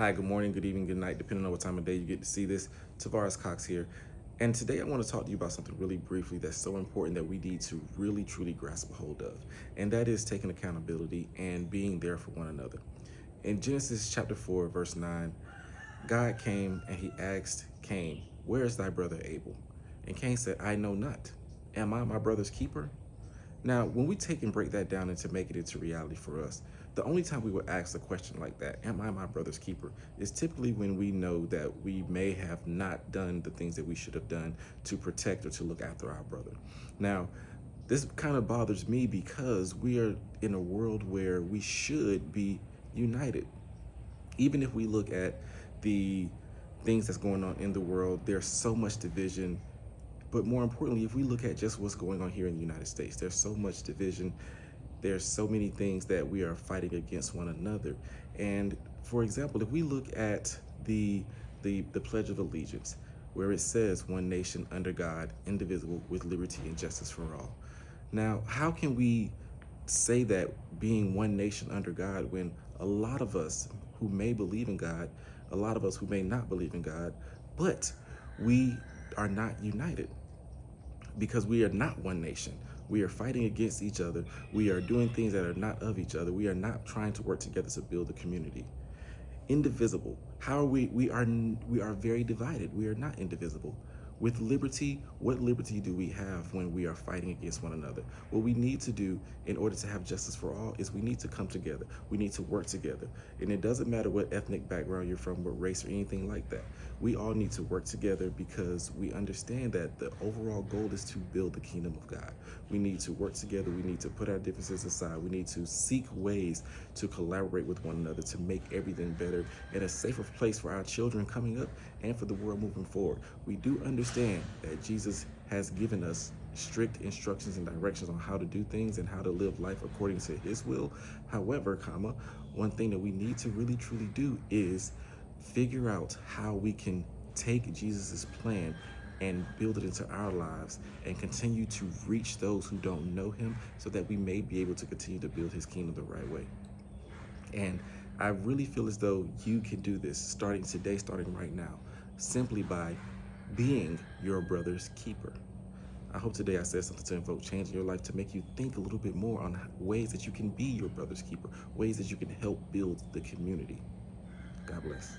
Hi, good morning, good evening, good night, depending on what time of day you get to see this. Tavaris Cox here. And today I want to talk to you about something really briefly that's so important that we need to really truly grasp a hold of. And that is taking accountability and being there for one another. In Genesis chapter 4, verse 9, God came and he asked Cain, "Where is thy brother Abel?" And Cain said, "I know not. Am I my brother's keeper?" Now, when we take and break that down and to make it into reality for us, the only time we would ask a question like that, "Am I my brother's keeper?" is typically when we know that we may have not done the things that we should have done to protect or to look after our brother. Now, this kind of bothers me because we are in a world where we should be united. Even if we look at the things that's going on in the world, there's so much division. But more importantly, if we look at just what's going on here in the United States, there's so much division. There's so many things that we are fighting against one another. And for example, if we look at the Pledge of Allegiance, where it says one nation under God, indivisible, with liberty and justice for all. Now, how can we say that being one nation under God when a lot of us who may believe in God, a lot of us who may not believe in God, but we are not united? Because we are not one nation. We are fighting against each other. We are doing things that are not of each other. We are not trying to work together to build a community. Indivisible. How are we? We are very divided. We are not indivisible. With liberty, what liberty do we have when we are fighting against one another? What we need to do in order to have justice for all is we need to come together. We need to work together. And it doesn't matter what ethnic background you're from, what race or anything like that. We all need to work together because we understand that the overall goal is to build the kingdom of God. We need to work together. We need to put our differences aside. We need to seek ways to collaborate with one another to make everything better and a safer place for our children coming up and for the world moving forward. We do understand that Jesus has given us strict instructions and directions on how to do things and how to live life according to his will. However, one thing that we need to really truly do is figure out how we can take Jesus's plan and build it into our lives and continue to reach those who don't know him so that we may be able to continue to build his kingdom the right way. And I really feel as though you can do this starting today, starting right now, simply by being your brother's keeper. I hope today I said something to invoke change in your life to make you think a little bit more on ways that you can be your brother's keeper, ways that you can help build the community. God bless.